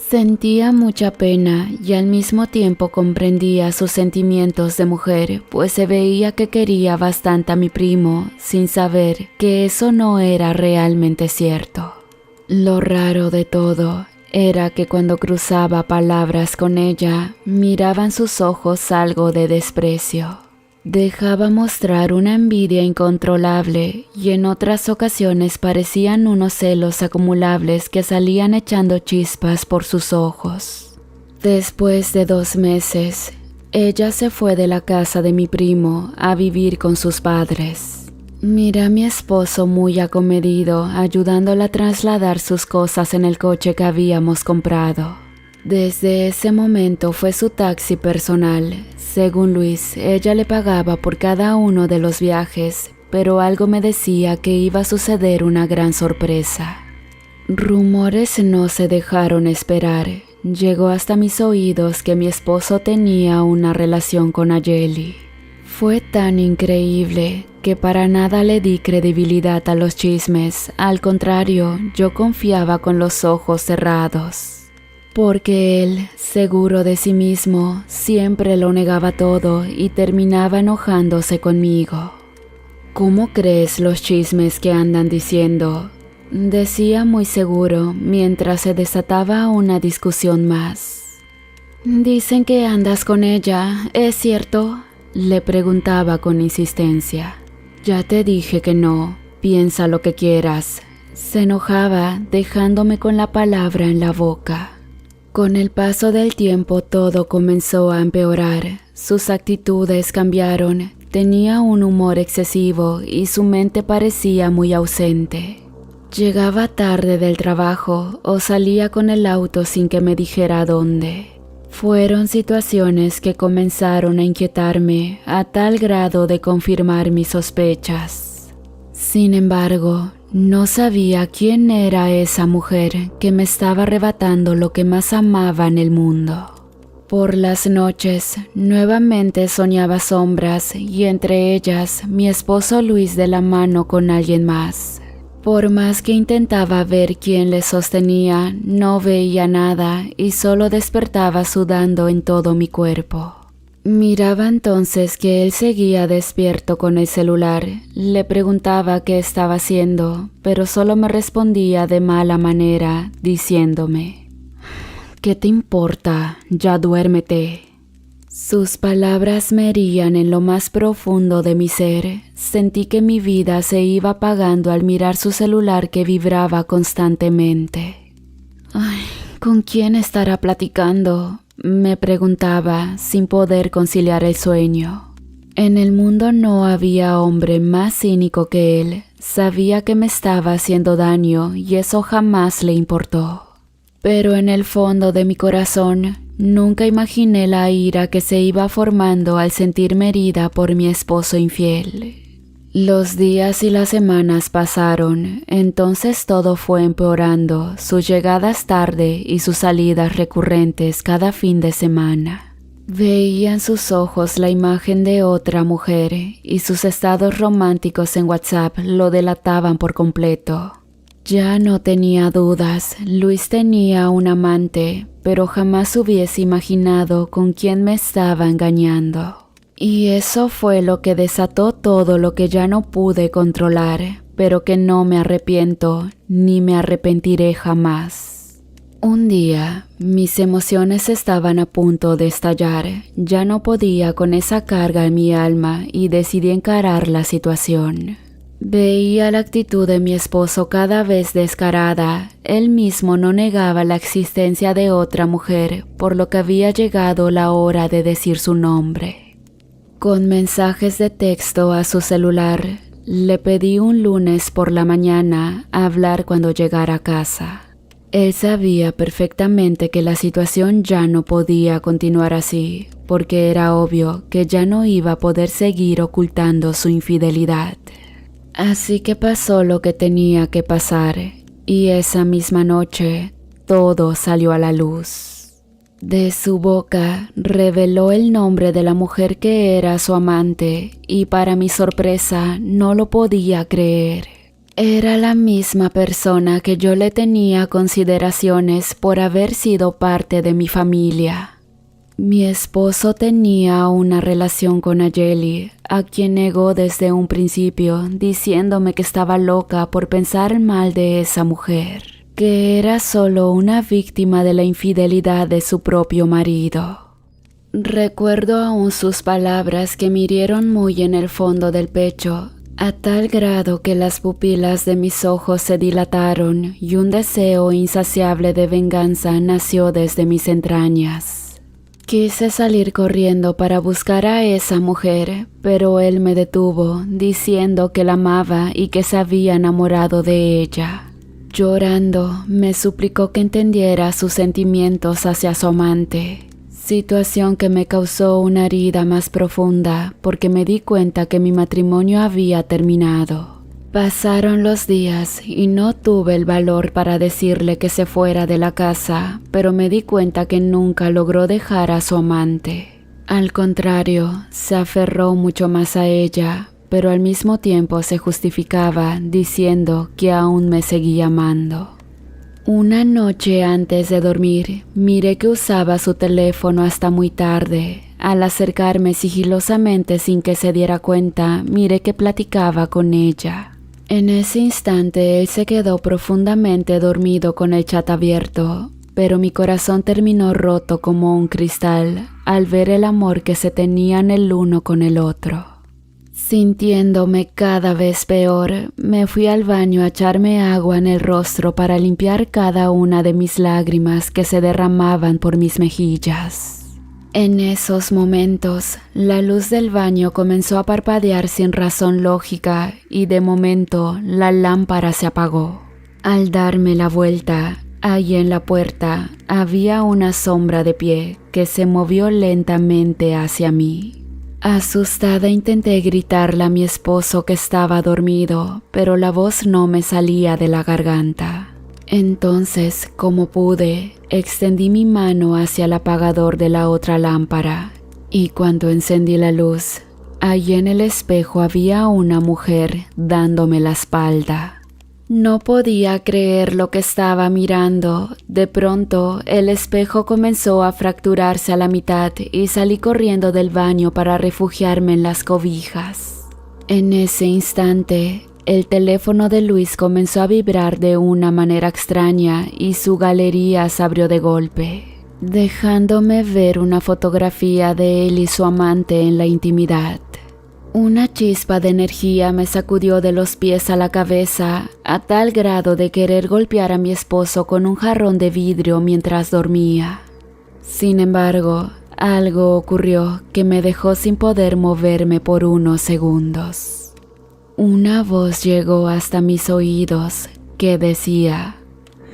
Sentía mucha pena y al mismo tiempo comprendía sus sentimientos de mujer, pues se veía que quería bastante a mi primo, sin saber que eso no era realmente cierto. Lo raro de todo era que cuando cruzaba palabras con ella, miraba en sus ojos algo de desprecio. Dejaba mostrar una envidia incontrolable y en otras ocasiones parecían unos celos acumulables que salían echando chispas por sus ojos. Después de 2 meses, ella se fue de la casa de mi primo a vivir con sus padres. Miré a mi esposo muy acomedido, ayudándola a trasladar sus cosas en el coche que habíamos comprado. Desde ese momento fue su taxi personal. Según Luis, ella le pagaba por cada uno de los viajes, pero algo me decía que iba a suceder una gran sorpresa. Rumores no se dejaron esperar. Llegó hasta mis oídos que mi esposo tenía una relación con Nayeli. Fue tan increíble que para nada le di credibilidad a los chismes. Al contrario, yo confiaba con los ojos cerrados. Porque él, seguro de sí mismo, siempre lo negaba todo y terminaba enojándose conmigo. ¿Cómo crees los chismes que andan diciendo?, decía muy seguro mientras se desataba una discusión más. «Dicen que andas con ella, ¿es cierto?», le preguntaba con insistencia. «Ya te dije que no, piensa lo que quieras». Se enojaba, dejándome con la palabra en la boca. Con el paso del tiempo todo comenzó a empeorar. Sus actitudes cambiaron, tenía un humor excesivo y su mente parecía muy ausente. Llegaba tarde del trabajo o salía con el auto sin que me dijera dónde. Fueron situaciones que comenzaron a inquietarme a tal grado de confirmar mis sospechas. Sin embargo, no sabía quién era esa mujer que me estaba arrebatando lo que más amaba en el mundo. Por las noches, nuevamente soñaba sombras y entre ellas mi esposo Luis de la mano con alguien más. Por más que intentaba ver quién le sostenía, no veía nada y solo despertaba sudando en todo mi cuerpo. Miraba entonces que él seguía despierto con el celular. Le preguntaba qué estaba haciendo, pero solo me respondía de mala manera, diciéndome: «¿Qué te importa? Ya duérmete». Sus palabras me herían en lo más profundo de mi ser. Sentí que mi vida se iba apagando al mirar su celular que vibraba constantemente. «Ay, ¿con quién estará platicando?», me preguntaba sin poder conciliar el sueño. En el mundo no había hombre más cínico que él. Sabía que me estaba haciendo daño y eso jamás le importó. Pero en el fondo de mi corazón nunca imaginé la ira que se iba formando al sentirme herida por mi esposo infiel. Los días y las semanas pasaron, entonces todo fue empeorando, sus llegadas tarde y sus salidas recurrentes cada fin de semana. Veía en sus ojos la imagen de otra mujer y sus estados románticos en WhatsApp lo delataban por completo. Ya no tenía dudas, Luis tenía un amante, pero jamás hubiese imaginado con quién me estaba engañando. Y eso fue lo que desató todo lo que ya no pude controlar, pero que no me arrepiento ni me arrepentiré jamás. Un día, mis emociones estaban a punto de estallar, ya no podía con esa carga en mi alma y decidí encarar la situación. Veía la actitud de mi esposo cada vez descarada. Él mismo no negaba la existencia de otra mujer, por lo que había llegado la hora de decir su nombre. Con mensajes de texto a su celular, le pedí un lunes por la mañana hablar cuando llegara a casa. Él sabía perfectamente que la situación ya no podía continuar así, porque era obvio que ya no iba a poder seguir ocultando su infidelidad. Así que pasó lo que tenía que pasar, y esa misma noche todo salió a la luz. De su boca reveló el nombre de la mujer que era su amante, y para mi sorpresa no lo podía creer. Era la misma persona que yo le tenía consideraciones por haber sido parte de mi familia. Mi esposo tenía una relación con Ayeli, a quien negó desde un principio, diciéndome que estaba loca por pensar mal de esa mujer, que era solo una víctima de la infidelidad de su propio marido. Recuerdo aún sus palabras que me hirieron muy en el fondo del pecho, a tal grado que las pupilas de mis ojos se dilataron y un deseo insaciable de venganza nació desde mis entrañas. Quise salir corriendo para buscar a esa mujer, pero él me detuvo, diciendo que la amaba y que se había enamorado de ella. Llorando, me suplicó que entendiera sus sentimientos hacia su amante, situación que me causó una herida más profunda porque me di cuenta que mi matrimonio había terminado. Pasaron los días y no tuve el valor para decirle que se fuera de la casa, pero me di cuenta que nunca logró dejar a su amante. Al contrario, se aferró mucho más a ella, pero al mismo tiempo se justificaba diciendo que aún me seguía amando. Una noche antes de dormir, miré que usaba su teléfono hasta muy tarde. Al acercarme sigilosamente sin que se diera cuenta, miré que platicaba con ella. En ese instante él se quedó profundamente dormido con el chat abierto, pero mi corazón terminó roto como un cristal al ver el amor que se tenían el uno con el otro. Sintiéndome cada vez peor, me fui al baño a echarme agua en el rostro para limpiar cada una de mis lágrimas que se derramaban por mis mejillas. En esos momentos, la luz del baño comenzó a parpadear sin razón lógica y de momento la lámpara se apagó. Al darme la vuelta, ahí en la puerta había una sombra de pie que se movió lentamente hacia mí. Asustada intenté gritarle a mi esposo que estaba dormido, pero la voz no me salía de la garganta. Entonces, como pude, extendí mi mano hacia el apagador de la otra lámpara, y cuando encendí la luz, allí en el espejo había una mujer dándome la espalda. No podía creer lo que estaba mirando. De pronto, el espejo comenzó a fracturarse a la mitad y salí corriendo del baño para refugiarme en las cobijas. En ese instante, el teléfono de Luis comenzó a vibrar de una manera extraña y su galería se abrió de golpe, dejándome ver una fotografía de él y su amante en la intimidad. Una chispa de energía me sacudió de los pies a la cabeza, a tal grado de querer golpear a mi esposo con un jarrón de vidrio mientras dormía. Sin embargo, algo ocurrió que me dejó sin poder moverme por unos segundos. Una voz llegó hasta mis oídos que decía: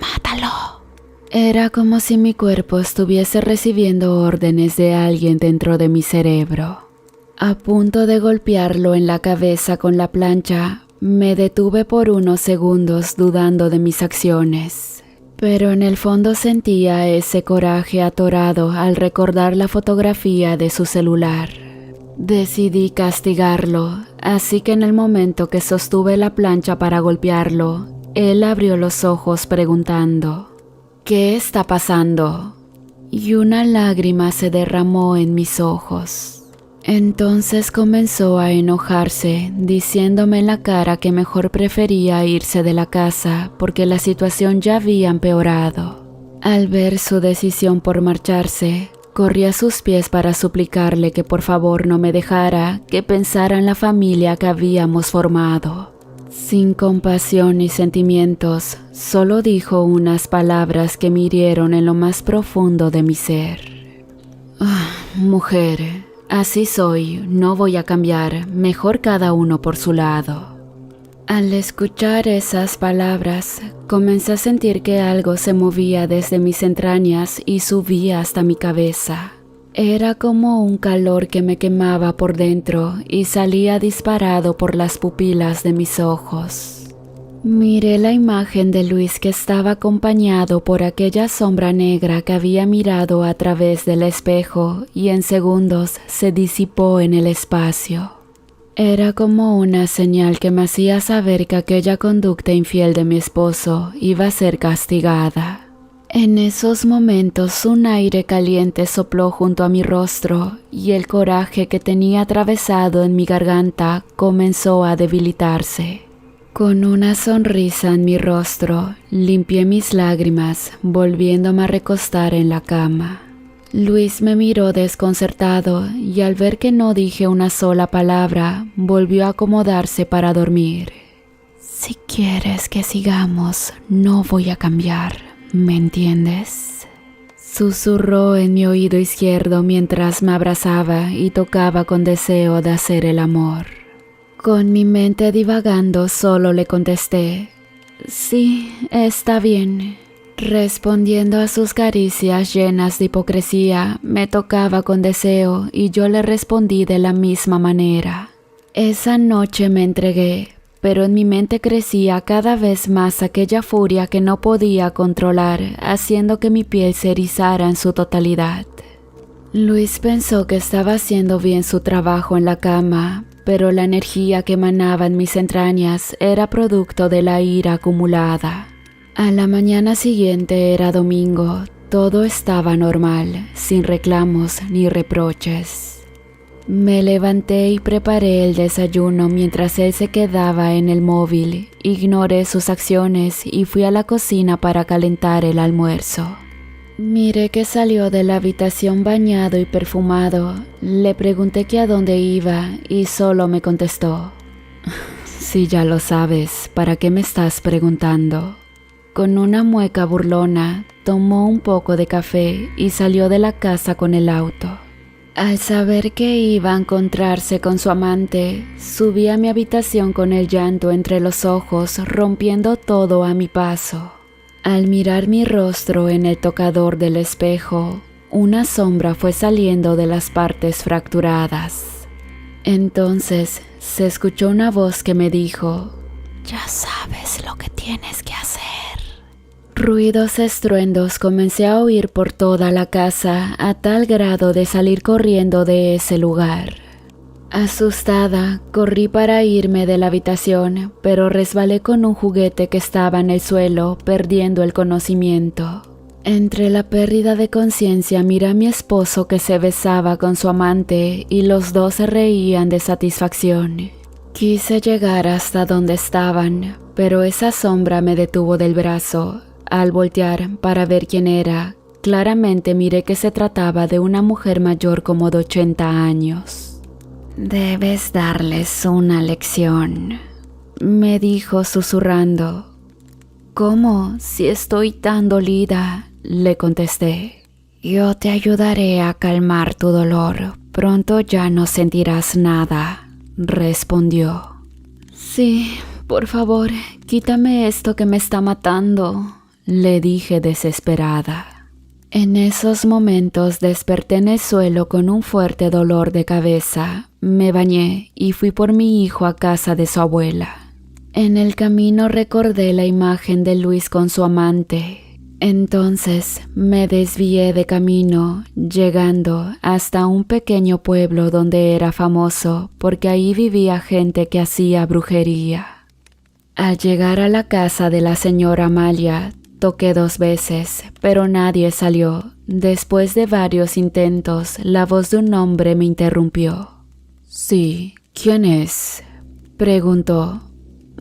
¡Mátalo! Era como si mi cuerpo estuviese recibiendo órdenes de alguien dentro de mi cerebro. A punto de golpearlo en la cabeza con la plancha, me detuve por unos segundos dudando de mis acciones. Pero en el fondo sentía ese coraje atorado al recordar la fotografía de su celular. Decidí castigarlo, así que en el momento que sostuve la plancha para golpearlo, él abrió los ojos preguntando: ¿Qué está pasando? Y una lágrima se derramó en mis ojos. Entonces comenzó a enojarse, diciéndome en la cara que mejor prefería irse de la casa porque la situación ya había empeorado. Al ver su decisión por marcharse, corrí a sus pies para suplicarle que por favor no me dejara, que pensara en la familia que habíamos formado. Sin compasión ni sentimientos, solo dijo unas palabras que me hirieron en lo más profundo de mi ser. Mujer, así soy, no voy a cambiar, mejor cada uno por su lado. Al escuchar esas palabras, comencé a sentir que algo se movía desde mis entrañas y subía hasta mi cabeza. Era como un calor que me quemaba por dentro y salía disparado por las pupilas de mis ojos. Miré la imagen de Luis que estaba acompañado por aquella sombra negra que había mirado a través del espejo y en segundos se disipó en el espacio. Era como una señal que me hacía saber que aquella conducta infiel de mi esposo iba a ser castigada. En esos momentos un aire caliente sopló junto a mi rostro y el coraje que tenía atravesado en mi garganta comenzó a debilitarse. Con una sonrisa en mi rostro, limpié mis lágrimas, volviéndome a recostar en la cama. Luis me miró desconcertado y al ver que no dije una sola palabra, volvió a acomodarse para dormir. Si quieres que sigamos, no voy a cambiar. ¿Me entiendes? Susurró en mi oído izquierdo mientras me abrazaba y tocaba con deseo de hacer el amor. Con mi mente divagando solo le contesté, sí, está bien. Respondiendo a sus caricias llenas de hipocresía, me tocaba con deseo y yo le respondí de la misma manera. Esa noche me entregué, pero en mi mente crecía cada vez más aquella furia que no podía controlar, haciendo que mi piel se erizara en su totalidad. Luis pensó que estaba haciendo bien su trabajo en la cama, pero la energía que emanaba en mis entrañas era producto de la ira acumulada. A la mañana siguiente era domingo, todo estaba normal, sin reclamos ni reproches. Me levanté y preparé el desayuno mientras él se quedaba en el móvil. Ignoré sus acciones y fui a la cocina para calentar el almuerzo. Miré que salió de la habitación bañado y perfumado. Le pregunté que a dónde iba y solo me contestó, si ya lo sabes, ¿para qué me estás preguntando? Con una mueca burlona, tomó un poco de café y salió de la casa con el auto. Al saber que iba a encontrarse con su amante, subí a mi habitación con el llanto entre los ojos, rompiendo todo a mi paso. Al mirar mi rostro en el tocador del espejo, una sombra fue saliendo de las partes fracturadas. Entonces se escuchó una voz que me dijo, ya sabes lo que tienes que hacer. Ruidos estruendos comencé a oír por toda la casa a tal grado de salir corriendo de ese lugar. Asustada, corrí para irme de la habitación, pero resbalé con un juguete que estaba en el suelo, perdiendo el conocimiento. Entre la pérdida de conciencia miré a mi esposo que se besaba con su amante y los dos se reían de satisfacción. Quise llegar hasta donde estaban, pero esa sombra me detuvo del brazo. Al voltear para ver quién era, claramente miré que se trataba de una mujer mayor como de 80 años. Debes darles una lección, me dijo susurrando. ¿Cómo? Si estoy tan dolida, le contesté. Yo te ayudaré a calmar tu dolor, pronto ya no sentirás nada, respondió. Sí, por favor, quítame esto que me está matando, le dije desesperada. En esos momentos desperté en el suelo con un fuerte dolor de cabeza. Me bañé y fui por mi hijo a casa de su abuela. En el camino recordé la imagen de Luis con su amante. Entonces me desvié de camino, llegando hasta un pequeño pueblo donde era famoso porque ahí vivía gente que hacía brujería. Al llegar a la casa de la señora Amalia, toqué 2 veces, pero nadie salió. Después de varios intentos, la voz de un hombre me interrumpió. Sí, ¿quién es?, preguntó.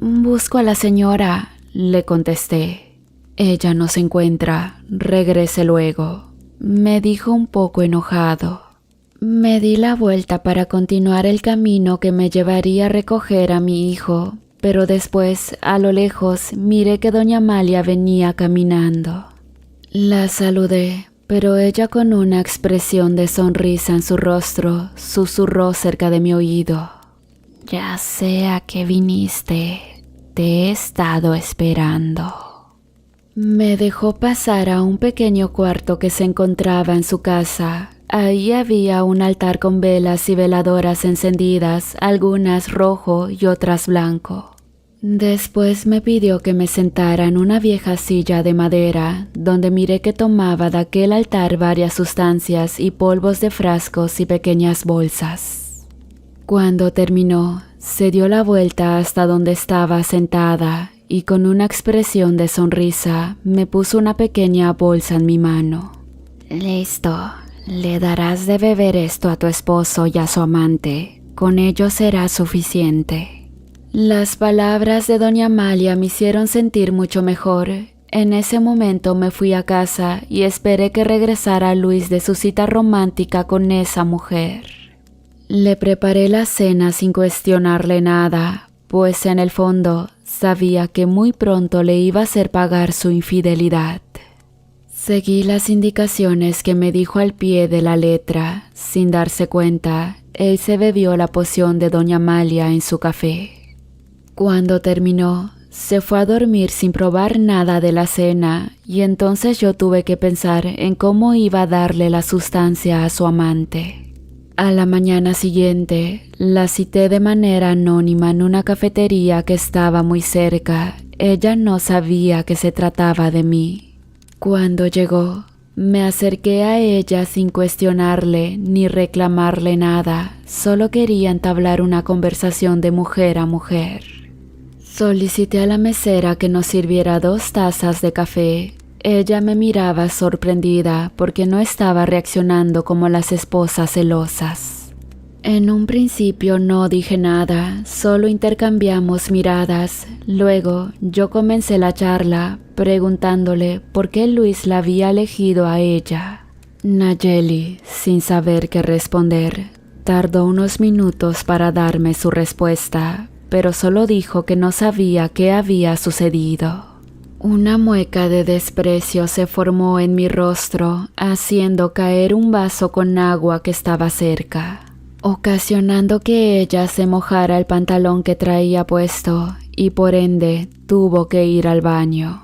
Busco a la señora, le contesté. Ella no se encuentra, regrese luego, me dijo un poco enojado. Me di la vuelta para continuar el camino que me llevaría a recoger a mi hijo, pero después, a lo lejos, miré que doña Amalia venía caminando. La saludé, pero ella con una expresión de sonrisa en su rostro, susurró cerca de mi oído. «Ya sé a qué viniste, te he estado esperando». Me dejó pasar a un pequeño cuarto que se encontraba en su casa. Ahí había un altar con velas y veladoras encendidas, algunas rojo y otras blanco. Después me pidió que me sentara en una vieja silla de madera, donde miré que tomaba de aquel altar varias sustancias y polvos de frascos y pequeñas bolsas. Cuando terminó, se dio la vuelta hasta donde estaba sentada y con una expresión de sonrisa me puso una pequeña bolsa en mi mano. «Listo, le darás de beber esto a tu esposo y a su amante, con ello será suficiente». Las palabras de doña Amalia me hicieron sentir mucho mejor. En ese momento me fui a casa y esperé que regresara Luis de su cita romántica con esa mujer. Le preparé la cena sin cuestionarle nada, pues en el fondo sabía que muy pronto le iba a hacer pagar su infidelidad. Seguí las indicaciones que me dijo al pie de la letra. Sin darse cuenta, él se bebió la poción de doña Amalia en su café. Cuando terminó, se fue a dormir sin probar nada de la cena y entonces yo tuve que pensar en cómo iba a darle la sustancia a su amante. A la mañana siguiente, la cité de manera anónima en una cafetería que estaba muy cerca. Ella no sabía que se trataba de mí. Cuando llegó, me acerqué a ella sin cuestionarle ni reclamarle nada. Solo quería entablar una conversación de mujer a mujer. Solicité a la mesera que nos sirviera 2 tazas de café. Ella me miraba sorprendida porque no estaba reaccionando como las esposas celosas. En un principio no dije nada, solo intercambiamos miradas. Luego yo comencé la charla preguntándole por qué Luis la había elegido a ella. Nayeli, sin saber qué responder, tardó unos minutos para darme su respuesta, pero solo dijo que no sabía qué había sucedido. Una mueca de desprecio se formó en mi rostro, haciendo caer un vaso con agua que estaba cerca, ocasionando que ella se mojara el pantalón que traía puesto y por ende tuvo que ir al baño.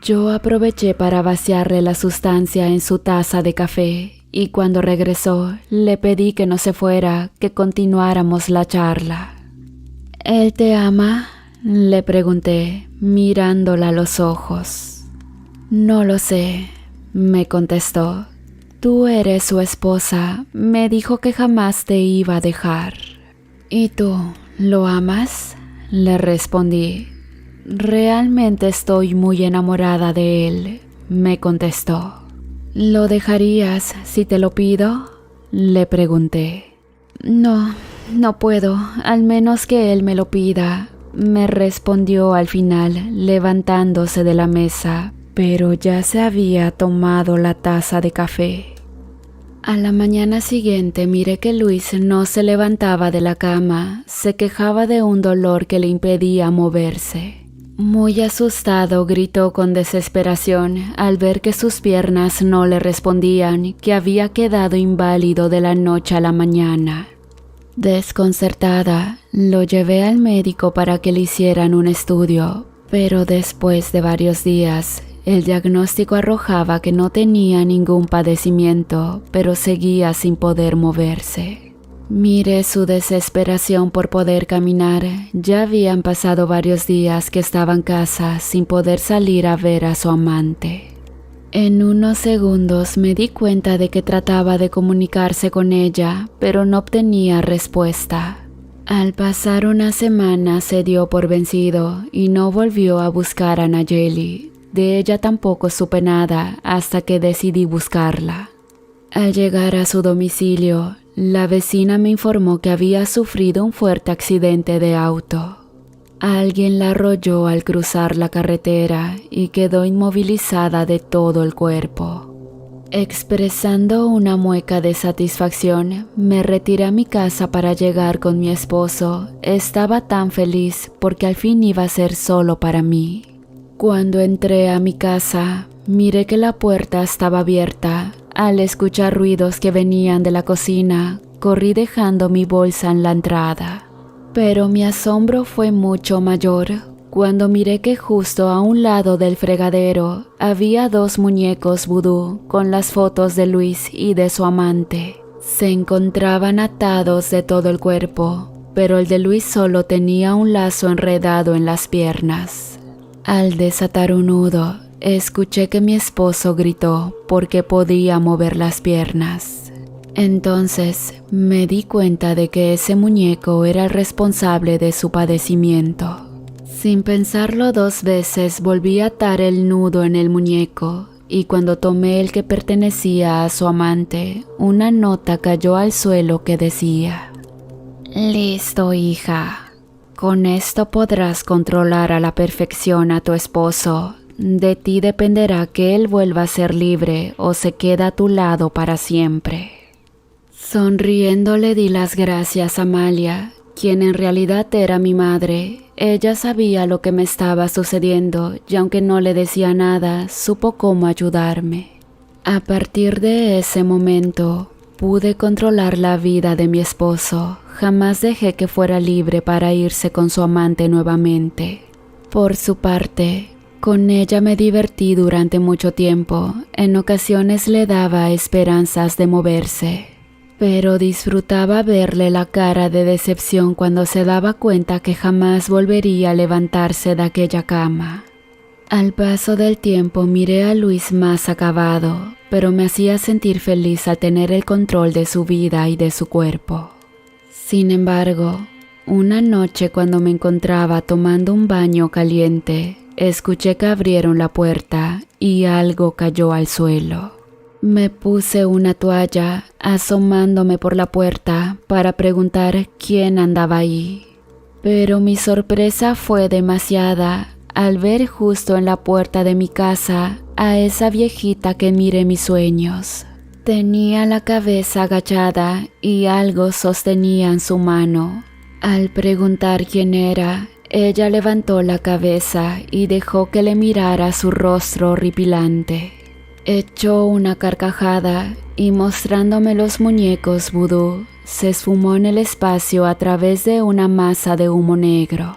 Yo aproveché para vaciarle la sustancia en su taza de café y cuando regresó le pedí que no se fuera, que continuáramos la charla. «¿Él te ama?», le pregunté, mirándola a los ojos. «No lo sé», me contestó. «Tú eres su esposa, me dijo que jamás te iba a dejar». «¿Y tú, lo amas?», le respondí. «Realmente estoy muy enamorada de él», me contestó. «¿Lo dejarías si te lo pido?», le pregunté. No puedo, al menos que él me lo pida», me respondió al final, levantándose de la mesa, pero ya se había tomado la taza de café. A la mañana siguiente miré que Luis no se levantaba de la cama, se quejaba de un dolor que le impedía moverse. Muy asustado gritó con desesperación al ver que sus piernas no le respondían, que había quedado inválido de la noche a la mañana. Desconcertada, lo llevé al médico para que le hicieran un estudio, pero después de varios días, el diagnóstico arrojaba que no tenía ningún padecimiento, pero seguía sin poder moverse. Miré su desesperación por poder caminar. Ya habían pasado varios días que estaba en casa sin poder salir a ver a su amante. En unos segundos me di cuenta de que trataba de comunicarse con ella, pero no obtenía respuesta. Al pasar una semana se dio por vencido y no volvió a buscar a Nayeli. De ella tampoco supe nada hasta que decidí buscarla. Al llegar a su domicilio, la vecina me informó que había sufrido un fuerte accidente de auto. Alguien la arrolló al cruzar la carretera y quedó inmovilizada de todo el cuerpo. Expresando una mueca de satisfacción, me retiré a mi casa para llegar con mi esposo. Estaba tan feliz porque al fin iba a ser solo para mí. Cuando entré a mi casa, miré que la puerta estaba abierta. Al escuchar ruidos que venían de la cocina, corrí dejando mi bolsa en la entrada. Pero mi asombro fue mucho mayor cuando miré que justo a un lado del fregadero había 2 muñecos vudú con las fotos de Luis y de su amante. Se encontraban atados de todo el cuerpo, pero el de Luis solo tenía un lazo enredado en las piernas. Al desatar un nudo, escuché que mi esposo gritó porque podía mover las piernas. Entonces me di cuenta de que ese muñeco era el responsable de su padecimiento. Sin pensarlo 2 veces volví a atar el nudo en el muñeco y cuando tomé el que pertenecía a su amante, una nota cayó al suelo que decía: «Listo, hija. Con esto podrás controlar a la perfección a tu esposo. De ti dependerá que él vuelva a ser libre o se queda a tu lado para siempre». Sonriendo le di las gracias a Amalia, quien en realidad era mi madre. Ella sabía lo que me estaba sucediendo y aunque no le decía nada, supo cómo ayudarme. A partir de ese momento, pude controlar la vida de mi esposo. Jamás dejé que fuera libre para irse con su amante nuevamente. Por su parte, con ella me divertí durante mucho tiempo. En ocasiones le daba esperanzas de moverse, pero disfrutaba verle la cara de decepción cuando se daba cuenta que jamás volvería a levantarse de aquella cama. Al paso del tiempo miré a Luis más acabado, pero me hacía sentir feliz al tener el control de su vida y de su cuerpo. Sin embargo, una noche cuando me encontraba tomando un baño caliente, escuché que abrieron la puerta y algo cayó al suelo. Me puse una toalla asomándome por la puerta para preguntar quién andaba ahí. Pero mi sorpresa fue demasiada al ver justo en la puerta de mi casa a esa viejita que miré mis sueños. Tenía la cabeza agachada y algo sostenía en su mano. Al preguntar quién era, ella levantó la cabeza y dejó que le mirara su rostro horripilante. Echó una carcajada y mostrándome los muñecos vudú, se esfumó en el espacio a través de una masa de humo negro.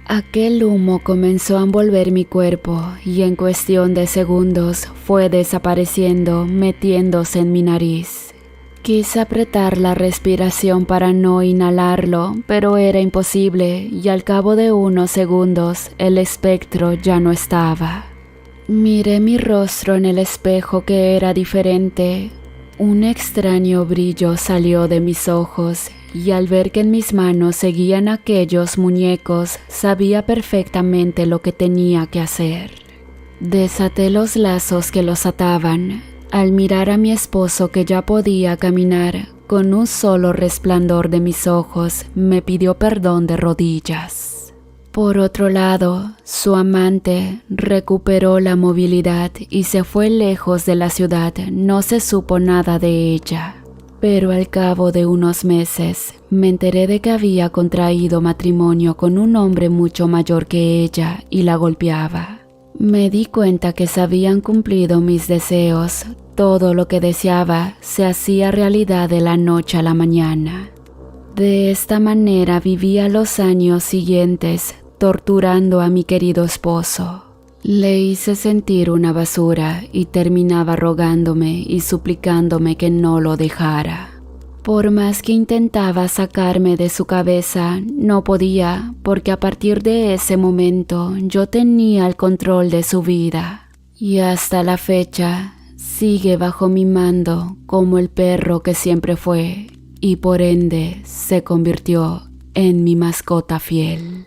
Aquel humo comenzó a envolver mi cuerpo y en cuestión de segundos fue desapareciendo, metiéndose en mi nariz. Quise apretar la respiración para no inhalarlo, pero era imposible y al cabo de unos segundos el espectro ya no estaba. Miré mi rostro en el espejo que era diferente. Un extraño brillo salió de mis ojos y al ver que en mis manos seguían aquellos muñecos, sabía perfectamente lo que tenía que hacer. Desaté los lazos que los ataban. Al mirar a mi esposo que ya podía caminar, con un solo resplandor de mis ojos, me pidió perdón de rodillas. Por otro lado, su amante recuperó la movilidad y se fue lejos de la ciudad. No se supo nada de ella. Pero al cabo de unos meses, me enteré de que había contraído matrimonio con un hombre mucho mayor que ella y la golpeaba. Me di cuenta que se habían cumplido mis deseos. Todo lo que deseaba se hacía realidad de la noche a la mañana. De esta manera vivía los años siguientes, torturando a mi querido esposo. Le hice sentir una basura y terminaba rogándome y suplicándome que no lo dejara. Por más que intentaba sacarme de su cabeza, no podía, porque a partir de ese momento yo tenía el control de su vida. Y hasta la fecha, sigue bajo mi mando como el perro que siempre fue, y por ende se convirtió en mi mascota fiel.